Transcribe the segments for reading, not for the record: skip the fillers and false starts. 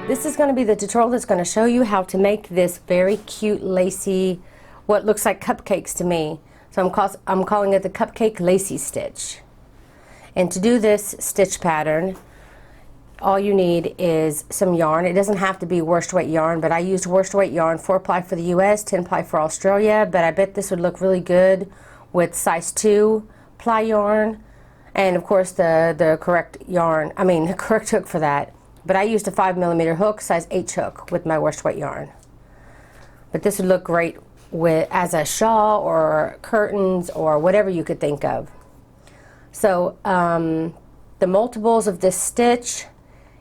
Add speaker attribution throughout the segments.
Speaker 1: This is going to be the tutorial that's going to show you how to make this very cute lacy, what looks like cupcakes to me. So I'm calling it the Cupcake Lacy Stitch. And to do this stitch pattern, all you need is some yarn. It doesn't have to be worsted weight yarn, but I used worsted weight yarn, 4-ply for the US, 10-ply for Australia, but I bet this would look really good with size 2-ply yarn, and of course the correct yarn, the correct hook for that. But I used a 5mm hook, size H hook, with my worsted weight yarn. But this would look great with as a shawl or curtains or whatever you could think of. So the multiples of this stitch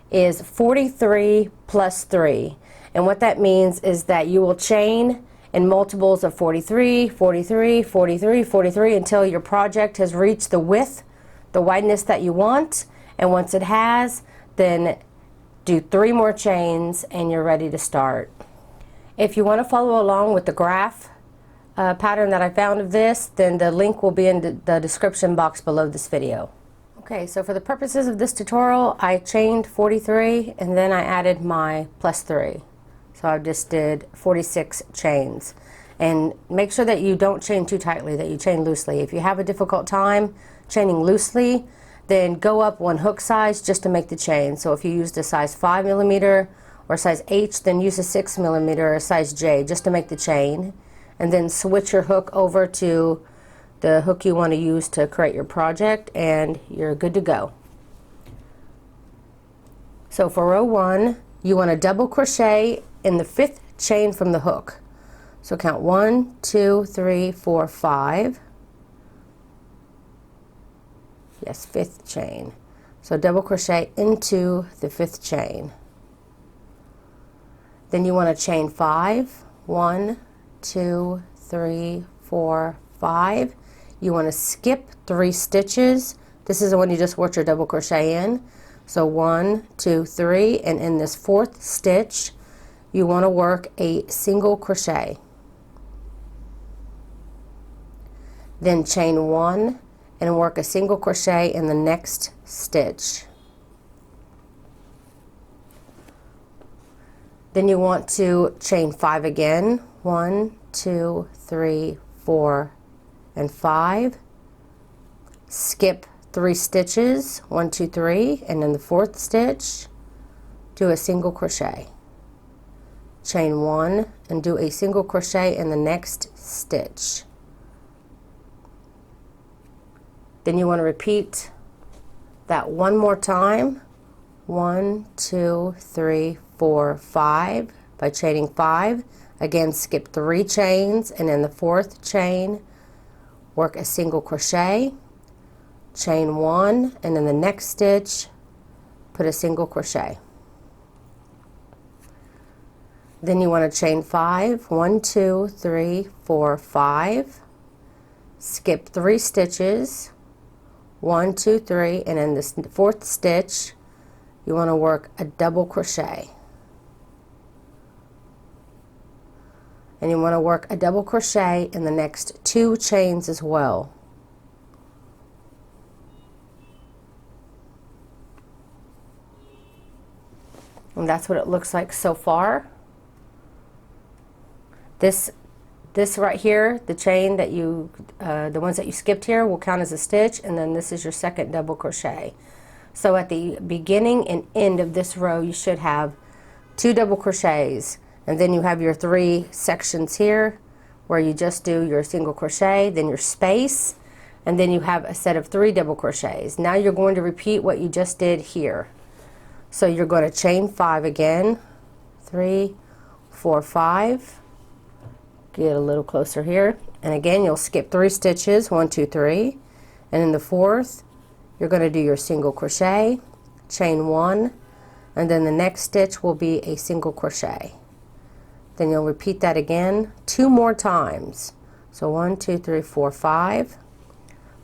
Speaker 1: is 43 plus 3. And what that means is that you will chain in multiples of 43, 43, 43, 43 until your project has reached the width, the wideness that you want. And once it has, then do 3 more chains and you're ready to start. If you want to follow along with the graph pattern that I found of this, then the link will be in the description box below this video. Okay, so for the purposes of this tutorial, I chained 43 and then I added my plus 3. So I just did 46 chains. And make sure that you don't chain too tightly, that you chain loosely. If you have a difficult time chaining loosely, then go up 1 hook size just to make the chain. So if you used a size 5mm or size H, then use a 6mm or a size J just to make the chain. And then switch your hook over to the hook you want to use to create your project, and you're good to go. So for row 1, you want to double crochet in the 5th chain from the hook. So count 1, 2, 3, 4, 5. Yes, 5th chain. So double crochet into the 5th chain. Then you want to chain 5. 1, 2, 3, 4, 5. You want to skip 3 stitches. This is the one you just worked your double crochet in. So 1, 2, 3, and in this 4th stitch, you want to work a single crochet. Then chain 1 and work a single crochet in the next stitch. Then you want to chain 5 again. 1, 2, 3, 4, and 5. Skip 3 stitches, 1, 2, 3, and in the 4th stitch, do a single crochet. Chain 1 and do a single crochet in the next stitch. Then you want to repeat that 1 more time. 1, 2, 3, 4, 5 by chaining 5. Again, skip 3 chains, and in the 4th chain, work a single crochet, chain 1, and in the next stitch, put a single crochet. Then you want to chain 5. 1, 2, 3, 4, 5. Skip 3 stitches. 1, 2, 3, and in this 4th stitch, you want to work a double crochet. And you want to work a double crochet in the next 2 chains as well. And that's what it looks like so far. This right here, the chain that you, the ones that you skipped here will count as a stitch, and then this is your second double crochet. So at the beginning and end of this row, you should have 2 double crochets, and then you have your 3 sections here where you just do your single crochet, then your space, and then you have a set of 3 double crochets. Now you're going to repeat what you just did here. So you're going to chain 5 again, 3, 4, 5. Get a little closer here, and again you'll skip 3 stitches, 1, 2, 3, and in the 4th you're going to do your single crochet, chain 1, and then the next stitch will be a single crochet. Then you'll repeat that again 2 more times. So 1, 2, 3, 4, 5.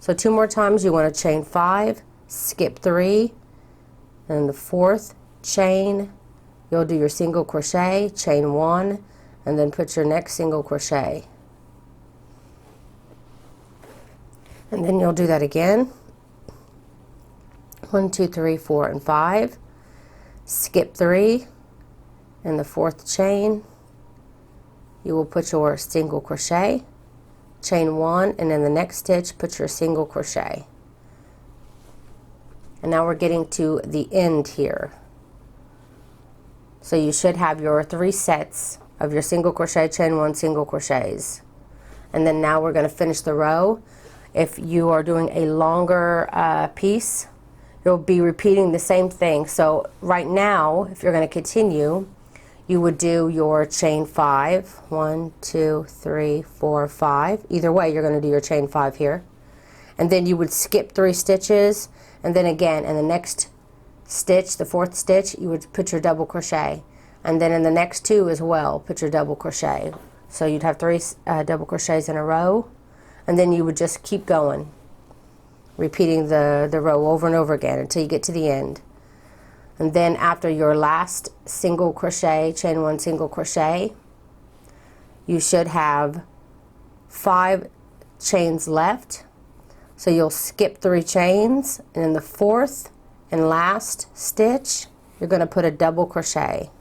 Speaker 1: So 2 more times you want to chain 5, skip 3, and in the 4th chain you'll do your single crochet, chain 1, and then put your next single crochet. And then you'll do that again. 1, 2, 3, 4, and 5. Skip 3, in the 4th chain, you will put your single crochet, chain 1, and in the next stitch put your single crochet. And now we're getting to the end here. So you should have your 3 sets of your single crochet, chain 1, single crochets. And then now we're going to finish the row. If you are doing a longer piece, you'll be repeating the same thing. So right now, if you're going to continue, you would do your chain 5, 1, 2, 3, 4, 5. Either way, you're going to do your chain 5 here. And then you would skip 3 stitches, and then again in the next stitch, the 4th stitch, you would put your double crochet. And then in the next 2 as well, put your double crochet. So you'd have 3 double crochets in a row, and then you would just keep going, repeating the row over and over again until you get to the end. And then after your last single crochet, chain 1 single crochet, you should have 5 chains left. So you'll skip 3 chains, and in the 4th and last stitch, you're going to put a double crochet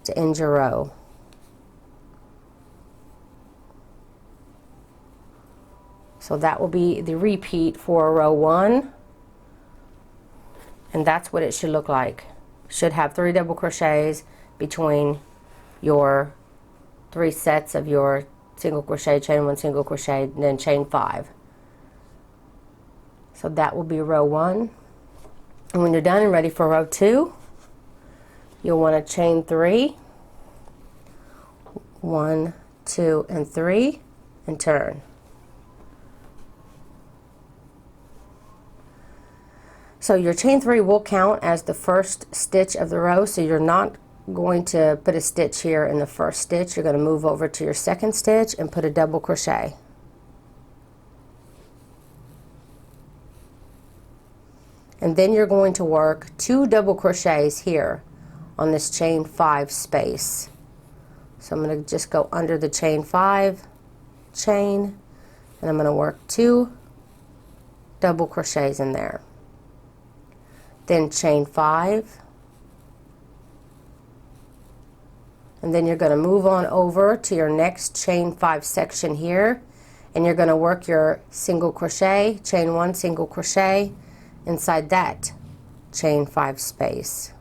Speaker 1: to end your row. So that will be the repeat for row 1, and that's what it should look like. Should have 3 double crochets between your 3 sets of your single crochet, chain 1 single crochet, and then chain 5. So that will be row 1. And when you're done and ready for row 2, you'll want to chain 3, 1, 2, and 3, and turn. So your chain 3 will count as the first stitch of the row, so you're not going to put a stitch here in the first stitch. You're going to move over to your second stitch and put a double crochet. And then you're going to work 2 double crochets here on this chain 5 space. So I'm going to just go under the chain 5 chain, and I'm going to work 2 double crochets in there. Then chain 5, and then you're going to move on over to your next chain 5 section here, and you're going to work your single crochet, chain 1 single crochet inside that chain 5 space.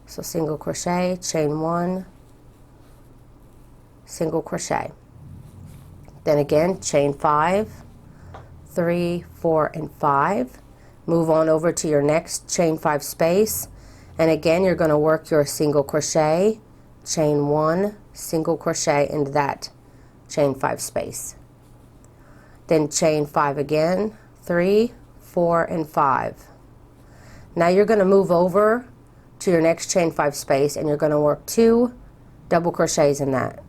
Speaker 1: So single crochet, chain 1, single crochet. Then again, chain 5, 3, 4, and 5. Move on over to your next chain 5 space, and again you're going to work your single crochet, chain 1, single crochet into that chain 5 space. Then chain 5 again, 3, 4, and 5. Now you're going to move over to your next chain 5 space, and you're going to work 2 double crochets in that.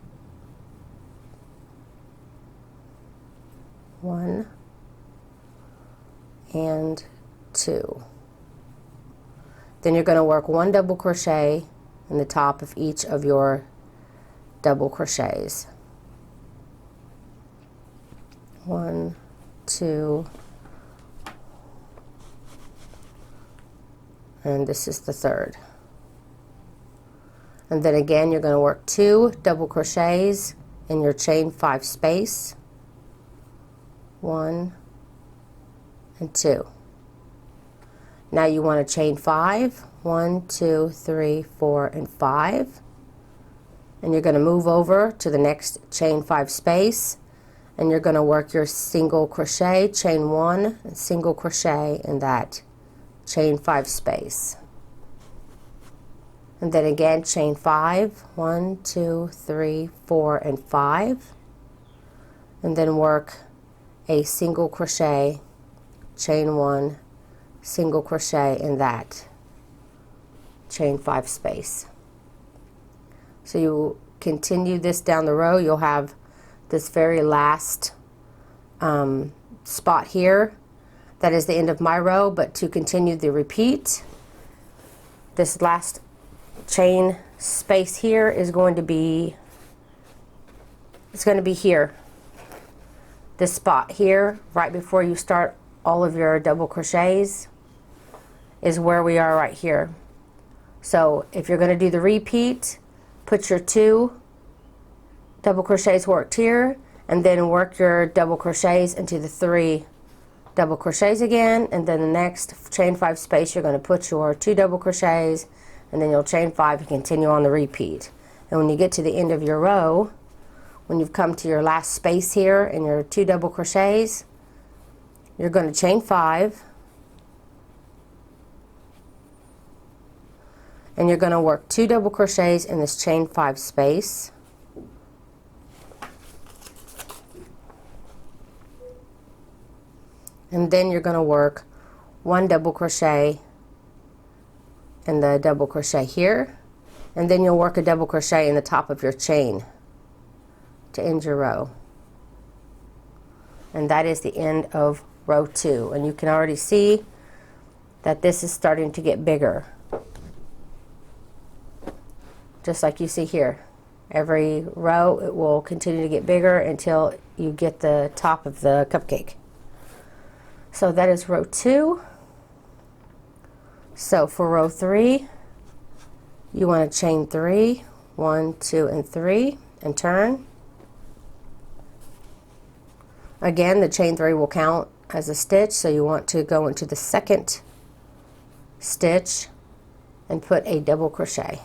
Speaker 1: 1 and 2. Then you're going to work 1 double crochet in the top of each of your double crochets. 1, 2, and this is the 3rd. And then again you're going to work 2 double crochets in your chain 5 space. 1 and 2. Now you want to chain 5, 1, 2, 3, 4, and 5. And you're going to move over to the next chain 5 space, and you're going to work your single crochet, chain 1, and single crochet in that chain 5 space. And then again chain 5, 1, 2, 3, 4, and 5. And then work a single crochet, chain 1, single crochet in that chain 5 space. So you continue this down the row. You'll have this very last spot here. That is the end of my row, but to continue the repeat, this last chain space here is going to be, it's going to be here. This spot here, right before you start all of your double crochets, is where we are right here. So if you're going to do the repeat, put your 2 double crochets worked here, and then work your double crochets into the 3 double crochets again, and then the next chain 5 space you're going to put your 2 double crochets, and then you'll chain 5 and continue on the repeat. And when you get to the end of your row, when you've come to your last space here and your 2 double crochets, you're going to chain 5, and you're going to work 2 double crochets in this chain 5 space. And then you're going to work 1 double crochet in the double crochet here, and then you'll work a double crochet in the top of your chain to end your row. And that is the end of row 2, and you can already see that this is starting to get bigger, just like you see here. Every row it will continue to get bigger until you get the top of the cupcake. So that is row 2. So for row 3, you want to chain 3, 1, 2, and 3, and turn. Again, the chain 3 will count as a stitch, so you want to go into the second stitch and put a double crochet.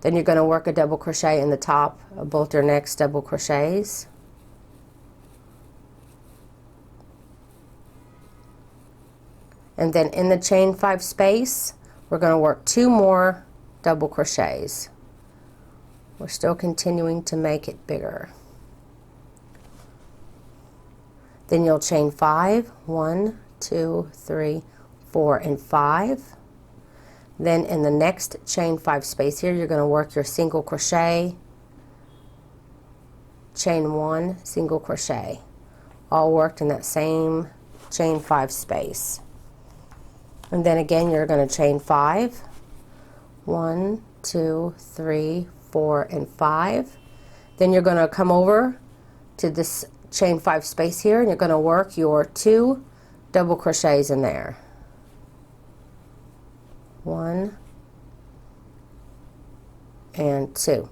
Speaker 1: Then you're going to work a double crochet in the top of both your next double crochets. And then in the chain 5 space, we're going to work 2 more double crochets. We're still continuing to make it bigger. Then you'll chain 5, 1, 2, 3, 4, and 5. Then in the next chain 5 space here, you're going to work your single crochet, chain 1, single crochet, all worked in that same chain 5 space. And then again, you're going to chain 5, 1, 2, 3, 4, and 5. Then you're going to come over to this chain 5 space here, and you're going to work your 2 double crochets in there. 1 and 2.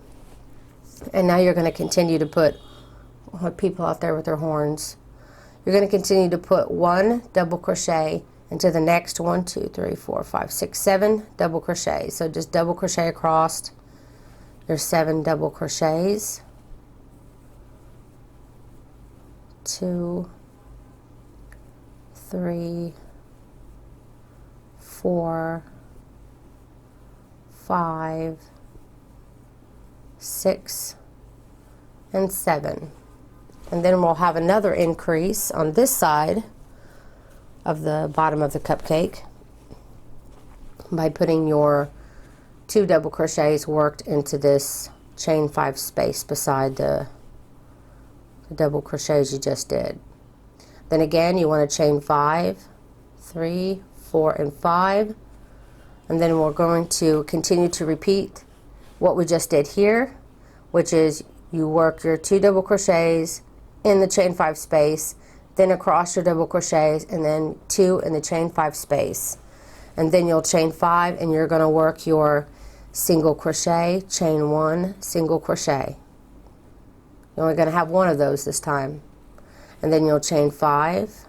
Speaker 1: And now you're going to continue to put people out there with their horns. You're going to continue to put 1 double crochet into the next 1, 2, 3, 4, 5, 6, 7 double crochets. So just double crochet across your 7 double crochets. 2, 3, 4, 5, 6, and 7. And then we'll have another increase on this side of the bottom of the cupcake by putting your 2 double crochets worked into this chain 5 space beside the double crochets you just did. Then again, you want to chain 5, 3, 4, and 5, and then we're going to continue to repeat what we just did here, which is you work your 2 double crochets in the chain 5 space, then across your double crochets, and then 2 in the chain 5 space, and then you'll chain 5, and you're going to work your single crochet, chain 1, single crochet. You're only going to have 1 of those this time. And then you'll chain 5,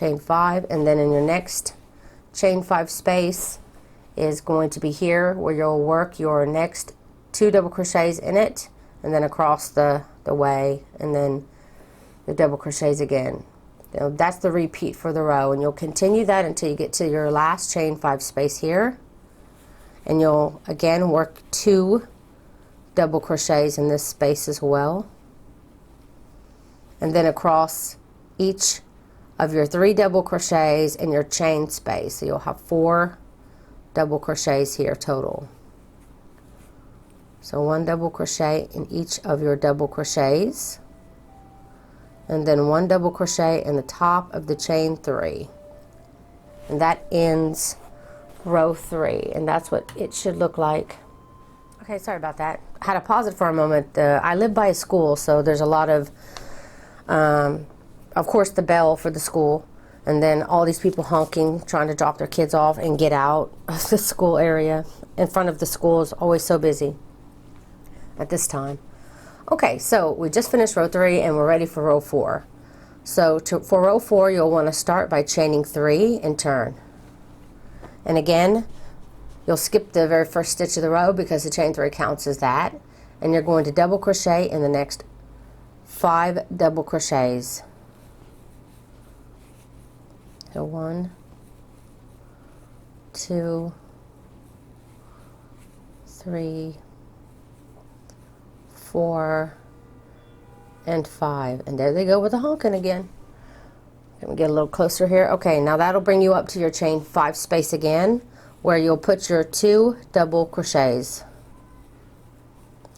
Speaker 1: and then in your next chain 5 space is going to be here where you'll work your next 2 double crochets in it, and then across the way, and then the double crochets again. Now, that's the repeat for the row, and you'll continue that until you get to your last chain 5 space here, and you'll again work 2 double crochets in this space as well, and then across each of your 3 double crochets in your chain space. So you'll have 4 double crochets here total. So 1 double crochet in each of your double crochets, and then 1 double crochet in the top of the chain 3, and that ends row 3, and that's what it should look like. Okay, sorry about that. I had to pause it for a moment. I live by a school, so there's a lot of course, the bell for the school. And then all these people honking, trying to drop their kids off and get out of the school area. In front of the school is always so busy at this time. Okay, so we just finished row 3 and we're ready for row 4. So for row 4, you'll want to start by chaining 3 and turn. And again, you'll skip the very first stitch of the row because the chain 3 counts as that. And you're going to double crochet in the next 5 double crochets. So 1, 2, 3, 4, and 5. And there they go with the honking again. Let me get a little closer here. Okay, now that'll bring you up to your chain 5 space again, where you'll put your 2 double crochets.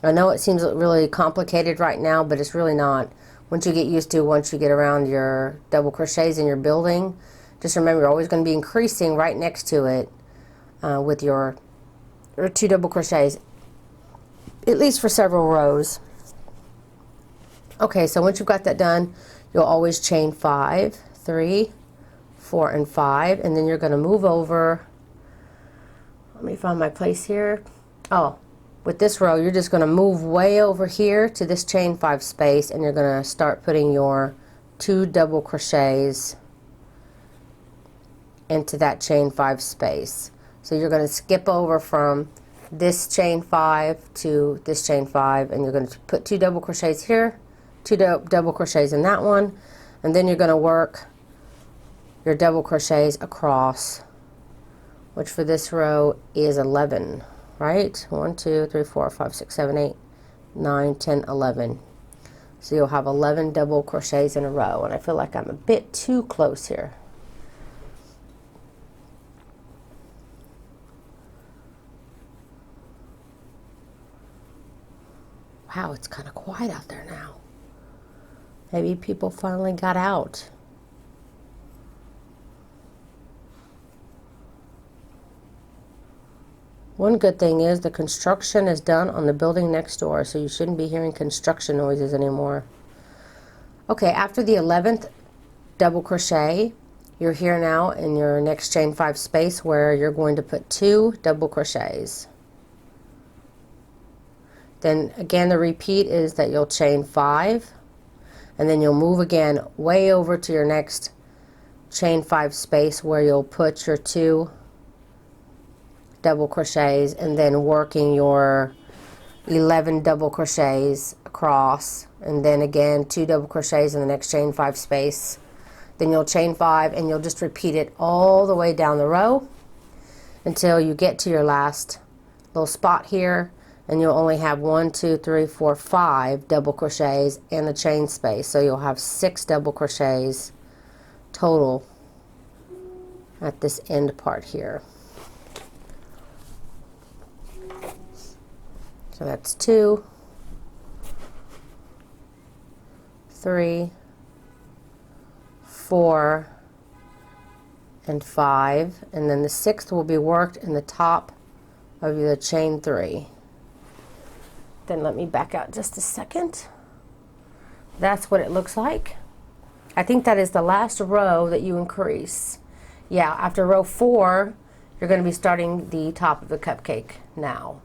Speaker 1: I know it seems really complicated right now, but it's really not. Once you get used to, once you get around your double crochets in your building, just remember you're always going to be increasing right next to it with your 2 double crochets, at least for several rows. Okay, so once you've got that done, you'll always chain 5, 3, 4, and 5, and then you're going to move over. Let me find my place here. Oh, with this row, you're just going to move way over here to this chain 5 space, and you're going to start putting your 2 double crochets into that chain 5 space. So you're going to skip over from this chain 5 to this chain 5, and you're going to put 2 double crochets here, 2 double crochets in that one, and then you're going to work your double crochets across, which for this row is 11, right? 1, 2, 3, 4, 5, 6, 7, 8, 9, 10, 11. So you'll have 11 double crochets in a row, and I feel like I'm a bit too close here. Wow, it's kind of quiet out there now. Maybe people finally got out. One good thing is the construction is done on the building next door, so you shouldn't be hearing construction noises anymore. Okay, after the 11th double crochet, you're here now in your next chain 5 space where you're going to put 2 double crochets. Then again, the repeat is that you'll chain 5, and then you'll move again way over to your next chain 5 space where you'll put your 2 double crochets, and then working your 11 double crochets across, and then again 2 double crochets in the next chain 5 space. Then you'll chain 5, and you'll just repeat it all the way down the row until you get to your last little spot here, and you'll only have 1, 2, 3, 4, 5 double crochets in the chain space. So you'll have 6 double crochets total at this end part here. So that's 2, 3, 4, and 5, and then the 6th will be worked in the top of the chain 3. Then let me back out just a second. That's what it looks like. I think that is the last row that you increase. Yeah, after row 4, you're going to be starting the top of the cupcake now.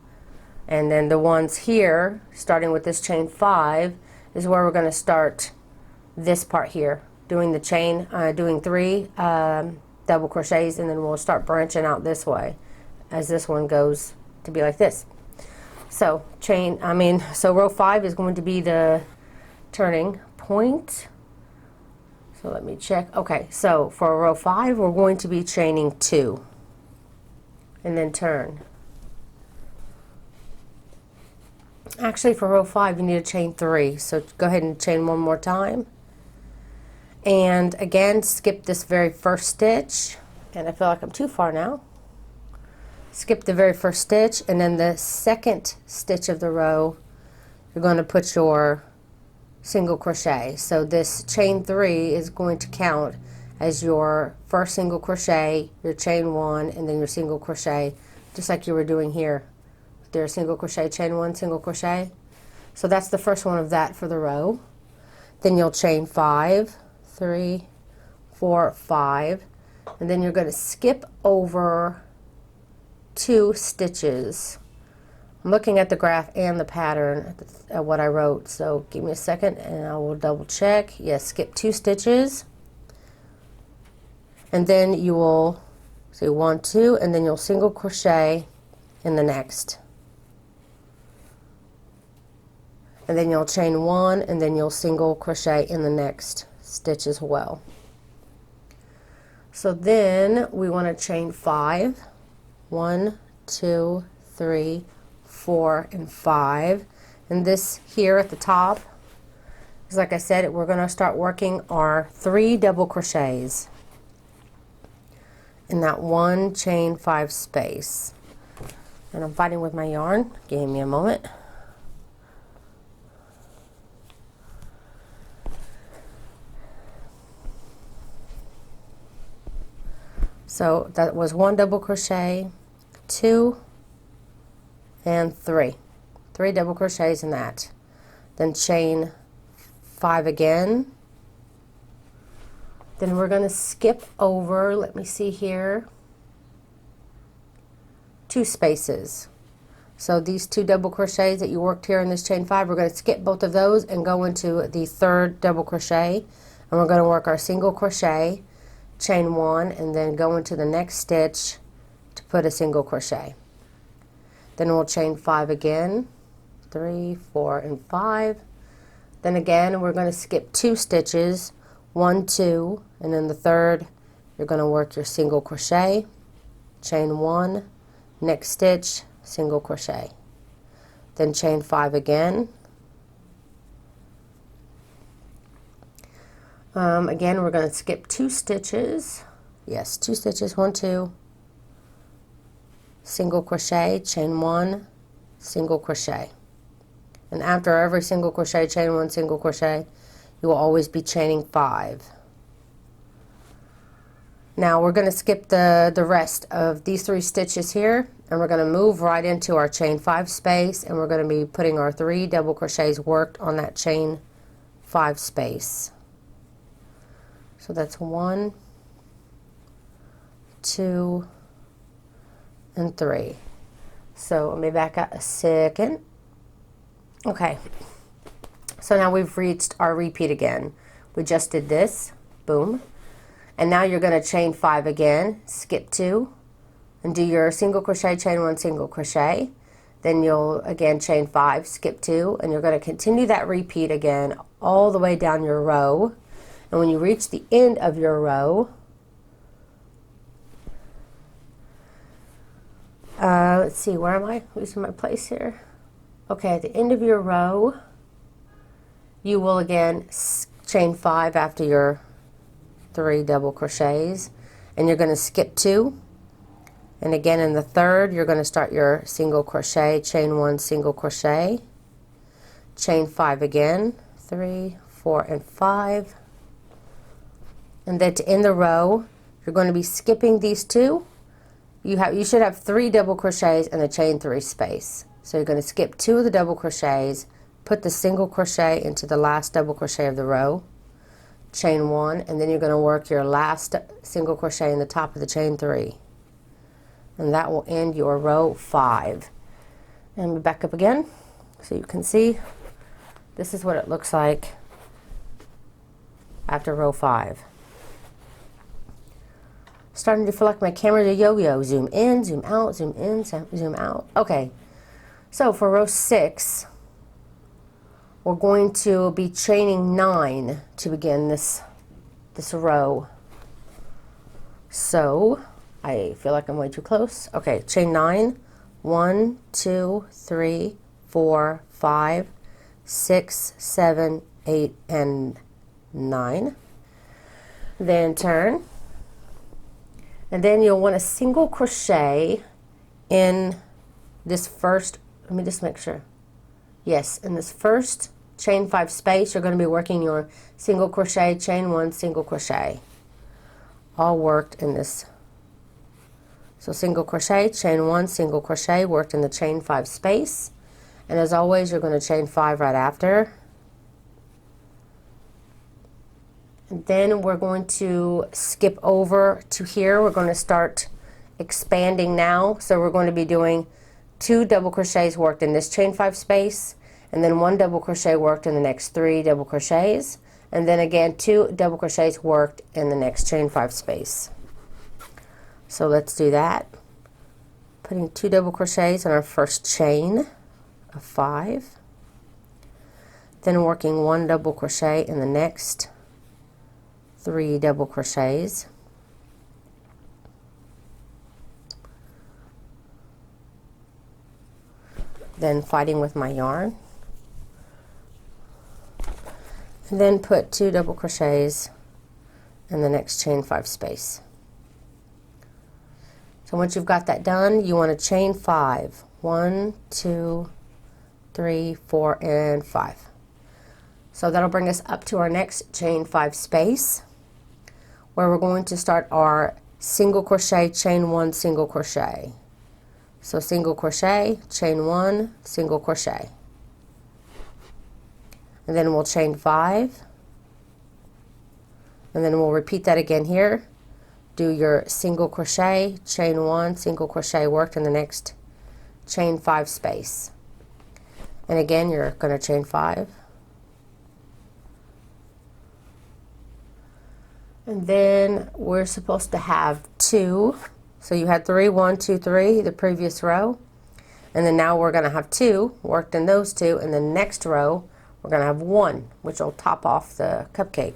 Speaker 1: And then the ones here, starting with this chain 5, is where we're going to start this part here, doing the chain, doing 3 double crochets, and then we'll start branching out this way as this one goes to be like this. So so row 5 is going to be the turning point. So let me check. Okay, so for row 5, we're going to be chaining 2 and then turn. Actually, for row 5, you need to chain 3. So go ahead and chain one more time. And again, skip this very first stitch. And I feel like I'm too far now. Skip the very first stitch, and then the second stitch of the row, you're going to put your single crochet. So this chain 3 is going to count as your first single crochet, your chain 1, and then your single crochet, just like you were doing here. There's single crochet, chain 1, single crochet. So that's the first one of that for the row. Then you'll chain 5, 3, 4, 5, and then you're going to skip over 2 stitches. I'm looking at the graph and the pattern at what I wrote, so give me a second and I will double check. Yes, skip 2 stitches, and then you will say 1, 2, and then you'll single crochet in the next, and then you'll chain 1, and then you'll single crochet in the next stitch as well. So then we want to chain 5, 1, 2, 3, 4, and 5, and this here at the top is, like I said, we're going to start working our 3 double crochets in that 1 chain 5 space. And I'm fighting with my yarn. Give me a moment. So that was 1 double crochet, 2, and 3. 3 double crochets in that. Then chain 5 again. Then we're going to skip over, let me see here, 2 spaces. So these 2 double crochets that you worked here in this chain 5, we're going to skip both of those and go into the 3rd double crochet, and we're going to work our single crochet, chain 1, and then go into the next stitch to put a single crochet. Then we'll chain 5 again, 3, 4, and 5. Then again we're going to skip 2 stitches, 1, 2, and then the 3rd you're going to work your single crochet, chain 1, next stitch, single crochet. Then chain 5 again. Again we're going to skip 2 stitches. Yes, 2 stitches, 1, 2, single crochet, chain 1, single crochet. And after every single crochet, chain 1, single crochet, you will always be chaining 5. Now we're going to skip the rest of these 3 stitches here, and we're going to move right into our chain 5 space, and we're going to be putting our 3 double crochets worked on that chain 5 space. So that's 1, 2, and 3. So let me back up a second. Okay, so now we've reached our repeat again. We just did this, boom, and now you're going to chain 5 again, skip 2, and do your single crochet, chain 1, single crochet. Then you'll again chain 5, skip 2, and you're going to continue that repeat again all the way down your row. And when you reach the end of your row, let's see, where am I losing my place here? Okay, at the end of your row, you will again chain 5 after your 3 double crochets, and you're going to skip 2, and again in the 3rd you're going to start your single crochet, chain 1, single crochet, chain 5 again, 3, 4, and 5, and then to end the row you're going to be skipping these 2. You should have 3 double crochets in the chain 3 space. So you're going to skip 2 of the double crochets, put the single crochet into the last double crochet of the row, chain 1, and then you're going to work your last single crochet in the top of the chain 3. And that will end your row 5. And we back up again so you can see this is what it looks like after row 5. Starting to feel like my camera's a yo-yo. Zoom in, zoom out, zoom in, zoom out. Okay, so for row 6, we're going to be chaining 9 to begin this row. So I feel like I'm way too close. Okay, chain 9, 1, 2, 3, 4, 5, 6, 7, 8, and 9. Then turn. And then you'll want to single crochet in this first, let me just make sure. Yes, in this first chain 5 space, you're going to be working your single crochet, chain 1, single crochet. All worked in this. So single crochet, chain 1, single crochet, worked in the chain 5 space. And as always, you're going to chain 5 right after. And then we're going to skip over to here. We're going to start expanding now. So we're going to be doing 2 double crochets worked in this chain 5 space, and then 1 double crochet worked in the next 3 double crochets, and then again 2 double crochets worked in the next chain 5 space. So let's do that. Putting 2 double crochets on our first chain of 5, then working 1 double crochet in the next 3 double crochets, then fighting with my yarn, and then put 2 double crochets in the next chain 5 space. So once you've got that done, you want to chain 5. 1, 2, 3, 4, and 5. So that'll bring us up to our next chain 5 space, where we're going to start our single crochet, chain 1, single crochet. So single crochet, chain 1, single crochet. And then we'll chain 5. And then we'll repeat that again here. Do your single crochet, chain 1, single crochet worked in the next chain 5 space. And again, you're going to chain 5. And then we're supposed to have 2. So you had 3, 1, 2, 3 the previous row. And then now we're going to have 2 worked in those 2. And the next row, we're going to have 1, which will top off the cupcake.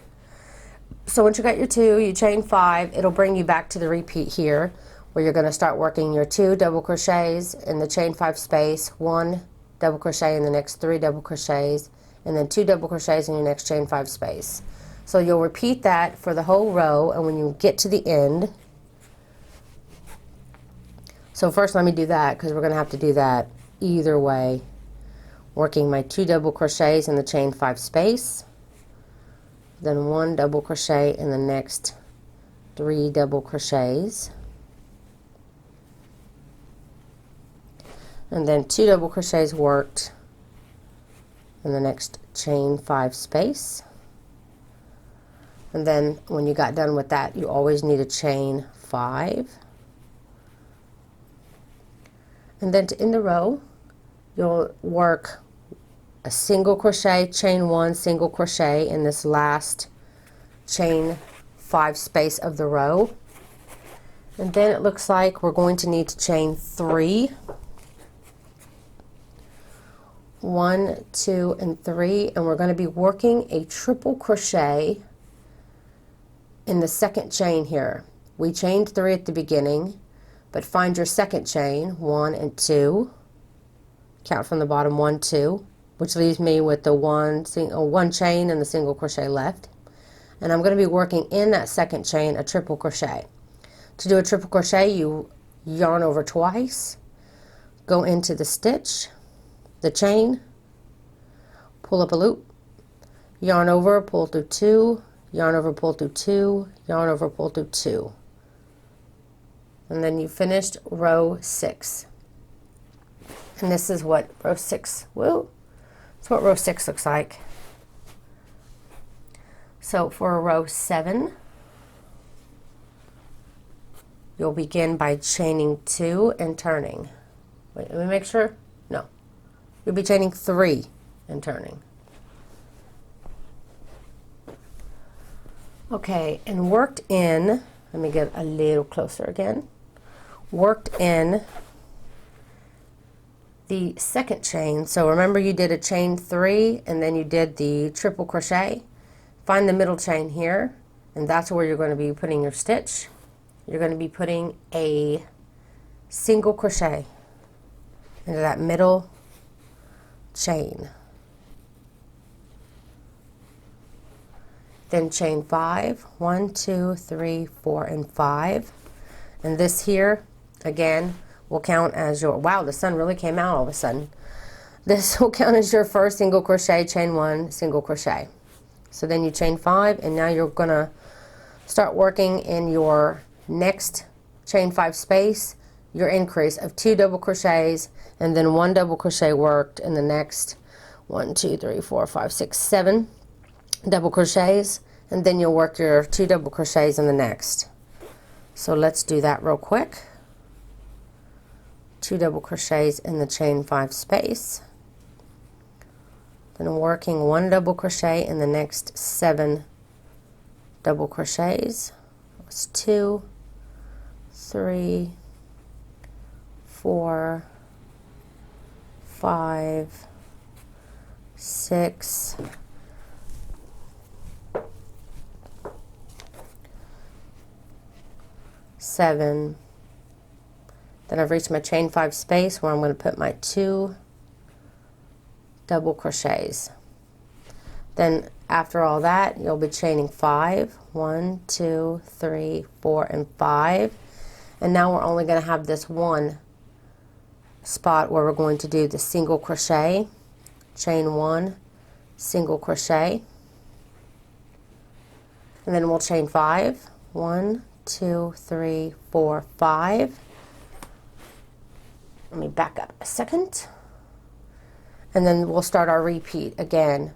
Speaker 1: So once you got your 2, you chain 5. It'll bring you back to the repeat here, where you're going to start working your 2 double crochets in the chain 5 space, 1 double crochet in the next 3 double crochets, and then 2 double crochets in your next chain 5 space. So you'll repeat that for the whole row, and when you get to the end, so first let me do that because we're going to have to do that either way. Working my 2 double crochets in the chain 5 space, then 1 double crochet in the next 3 double crochets, and then 2 double crochets worked in the next chain 5 space. And then when you got done with that, you always need a chain 5. And then to end the row, you'll work a single crochet, chain 1, single crochet in this last chain 5 space of the row. And then it looks like we're going to need to chain 3. 1, 2, and 3, and we're going to be working a triple crochet in the second chain here. We chained 3 at the beginning, but find your second chain, 1 and 2. Count from the bottom, 1, 2, which leaves me with the one chain and the single crochet left. And I'm going to be working in that second chain a triple crochet. To do a triple crochet, you yarn over twice, go into the stitch, the chain, pull up a loop, yarn over, pull through 2, yarn over, pull through 2, yarn over, pull through 2. And then you finished row 6. And this is what row 6, woo! That's what row 6 looks like. So for row 7, you'll begin by chaining 2 and turning. Wait, let me make sure. No. You'll be chaining 3 and turning. Okay, and worked in, let me get a little closer again. Worked in the second chain. So remember you did a chain 3 and then you did the triple crochet. Find the middle chain here, and that's where you're going to be putting your stitch. You're going to be putting a single crochet into that middle chain. Then chain 5, 1, 2, 3, 4, and 5. And this here, again, will count as your, wow, the sun really came out all of a sudden. This will count as your first single crochet, chain 1, single crochet. So then you chain 5, and now you're gonna start working in your next chain 5 space, your increase of 2 double crochets, and then 1 double crochet worked in the next 1, 2, 3, 4, 5, 6, 7 double crochets, and then you'll work your 2 double crochets in the next. So let's do that real quick. 2 double crochets in the chain 5 space, then working 1 double crochet in the next 7 double crochets. It's 2, 3, 4, 5, 6, 7. Then I've reached my chain 5 space where I'm going to put my 2 double crochets. Then after all that, you'll be chaining 5. 1, 2, 3, 4, and 5. And now we're only going to have this one spot where we're going to do the single crochet, chain 1, single crochet, and then we'll chain 5. 1, 2, 3, 4, 5. Let me back up a second. And then we'll start our repeat again.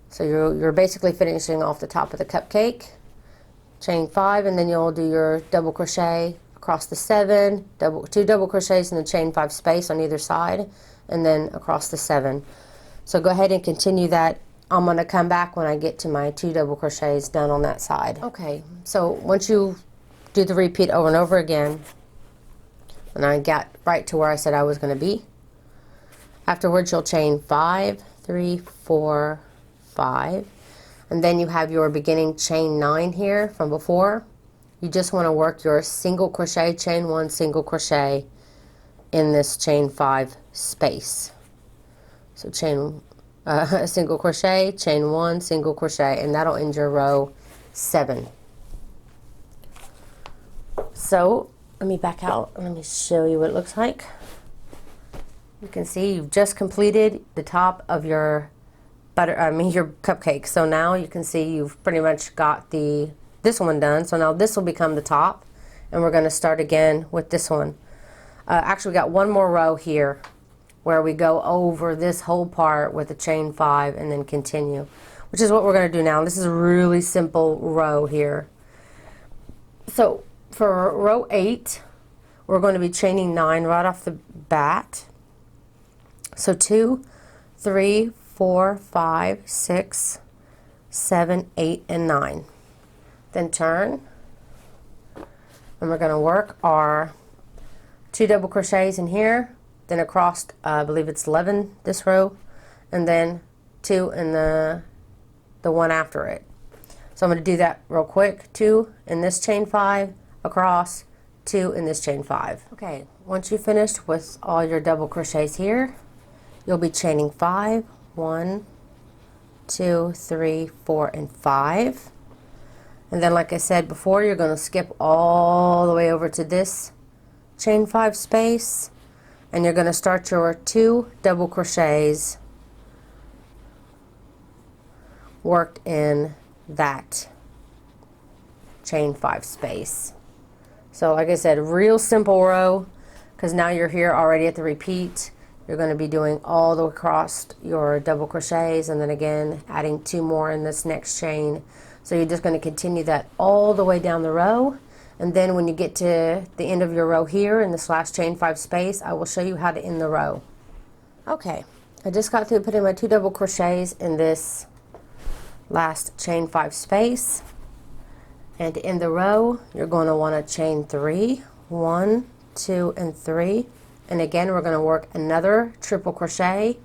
Speaker 1: So you're basically finishing off the top of the cupcake. Chain 5, and then you'll do your double crochet across the 7, 2 double crochets in the chain 5 space on either side, and then across the 7. So go ahead and continue that. I'm going to come back when I get to my 2 double crochets done on that side. Okay, so once you do the repeat over and over again, and I got right to where I said I was going to be, afterwards you'll chain 5, 3, 4, 5, and then you have your beginning chain 9 here from before. You just want to work your single crochet, chain 1, single crochet in this chain 5 space. So chain single crochet, chain 1, single crochet, and that'll end your row 7. So let me back out and let me show you what it looks like. You can see you've just completed the top of your your cupcake. So now you can see you've pretty much got this one done. So now this will become the top, and we're going to start again with this one. Actually, we got one more row here where we go over this whole part with a chain 5 and then continue, which is what we're going to do now. This is a really simple row here. So for row 8, we're going to be chaining 9 right off the bat. So 2, 3, 4, 5, 6, 7, 8, and 9. Then turn, and we're going to work our 2 double crochets in here, then across, I believe it's 11 this row, and then 2 in the one after it. So I'm going to do that real quick. 2 in this chain 5, across, 2 in this chain 5. Okay, once you've finished with all your double crochets here, you'll be chaining 5, 1, 2, 3, 4, and 5. And then, like I said before, you're going to skip all the way over to this chain 5 space, and you're going to start your 2 double crochets worked in that chain 5 space. So like I said, real simple row, because now you're here already at the repeat. You're going to be doing all the way across your double crochets, and then again adding 2 more in this next chain. So you're just going to continue that all the way down the row, and then when you get to the end of your row here in this last chain 5 space, I will show you how to end the row. Okay, I just got through putting my 2 double crochets in this last chain 5 space, and to end the row you're going to want to chain 3, 1, 2, and 3, and again we're going to work another triple crochet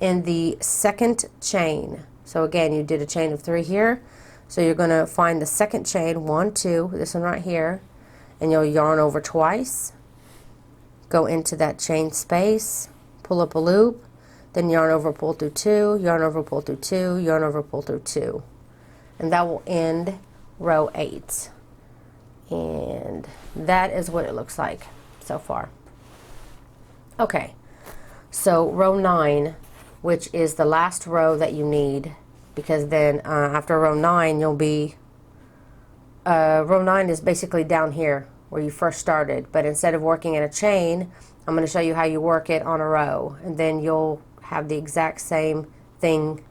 Speaker 1: in the second chain. So again, you did a chain of 3 here, so you're going to find the second chain, 1, 2, this one right here, and you'll yarn over twice, go into that chain space, pull up a loop, then yarn over, pull through 2, yarn over, pull through 2, yarn over, pull through 2, and that will end row 8. And that is what it looks like so far. Okay, so row 9, which is the last row that you need, because then after row 9 you'll be row 9 is basically down here where you first started, but instead of working in a chain, I'm going to show you how you work it on a row, and then you'll have the exact same thing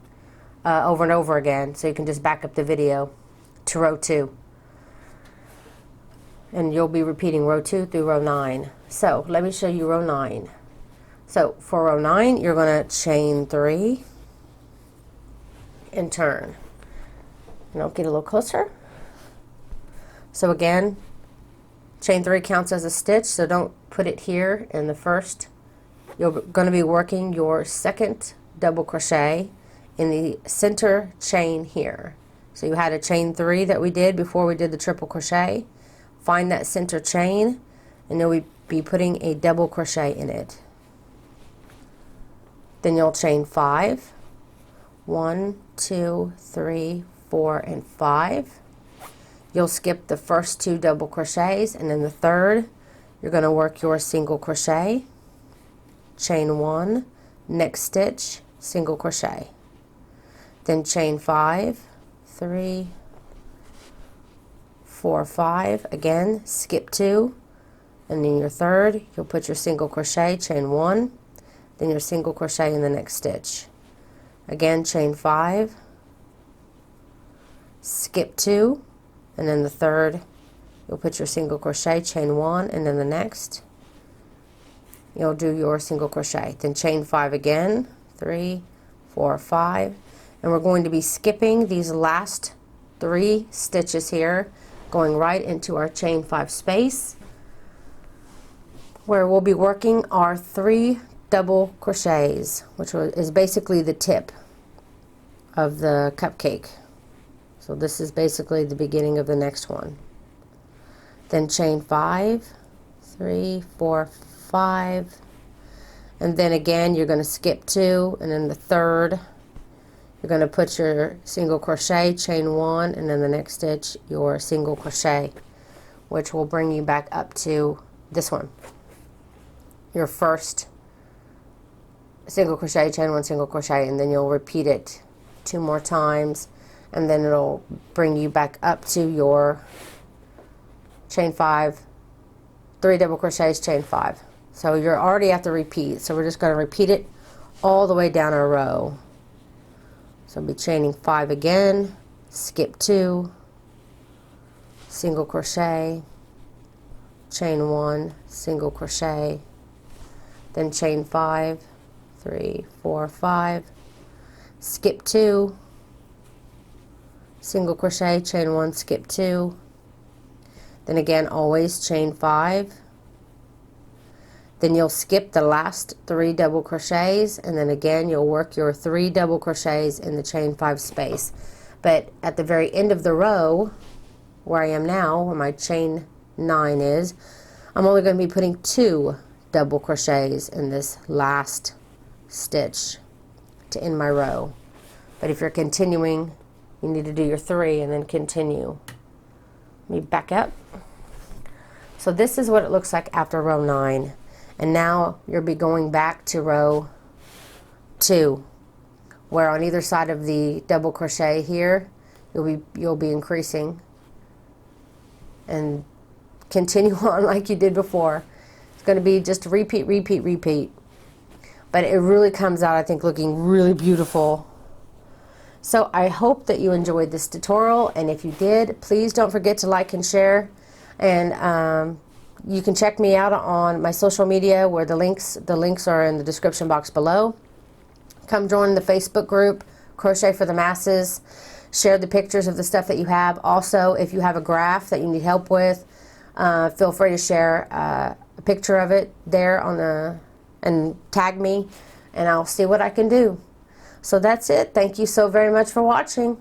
Speaker 1: over and over again, so you can just back up the video to row 2. And you'll be repeating row 2 through row 9. So let me show you row 9. So for row 9, you're going to chain 3 and turn. And I'll get a little closer. So again, chain 3 counts as a stitch, so don't put it here in the first. You're going to be working your second double crochet in the center chain here. So you had a chain 3 that we did before we did the triple crochet. Find that center chain, and you'll be putting a double crochet in it. Then you'll chain 5. 1, 2, 3, 4, and 5. You'll skip the first 2 double crochets, and then the third, you're going to work your single crochet, chain 1, next stitch, single crochet. Then chain 5, 3, 4, 5, again, skip 2, and then your third, you'll put your single crochet, chain 1, then your single crochet in the next stitch. Again, chain 5, skip 2, and then the third, you'll put your single crochet, chain 1, and then the next, you'll do your single crochet. Then chain 5 again, 3, 4, 5, and we're going to be skipping these last 3 stitches here, going right into our chain 5 space, where we'll be working our 3 double crochets, which is basically the tip of the cupcake. So this is basically the beginning of the next one. Then chain 5, 3, 4, 5, and then again you're going to skip 2, and then the third you're going to put your single crochet, chain 1, and then the next stitch your single crochet, which will bring you back up to this one, your first single crochet, chain 1, single crochet, and then you'll repeat it 2 more times, and then it'll bring you back up to your chain 5, 3 double crochets, chain 5. So you're already at the repeat, so we're just going to repeat it all the way down our row. So I'll be chaining 5 again, skip 2, single crochet, chain 1, single crochet, then chain 5, 3, 4, 5, skip 2, single crochet, chain 1, skip 2, then again always chain 5, then you'll skip the last 3 double crochets, and then again you'll work your 3 double crochets in the chain 5 space. But at the very end of the row, where I am now, where my chain 9 is, I'm only going to be putting 2 double crochets in this last stitch to end my row. But if you're continuing, you need to do your 3 and then continue. Let me back up. So this is what it looks like after row 9. And now you'll be going back to row 2, where on either side of the double crochet here, you'll be increasing and continue on like you did before. It's going to be just repeat, repeat, repeat. But it really comes out, I think, looking really beautiful. So I hope that you enjoyed this tutorial, and if you did, please don't forget to like and share. And you can check me out on my social media, where the links are in the description box below. Come join the Facebook group, Crochet for the Masses. Share the pictures of the stuff that you have. Also, if you have a graph that you need help with, feel free to share a picture of it there and tag me, and I'll see what I can do. So that's it. Thank you so very much for watching.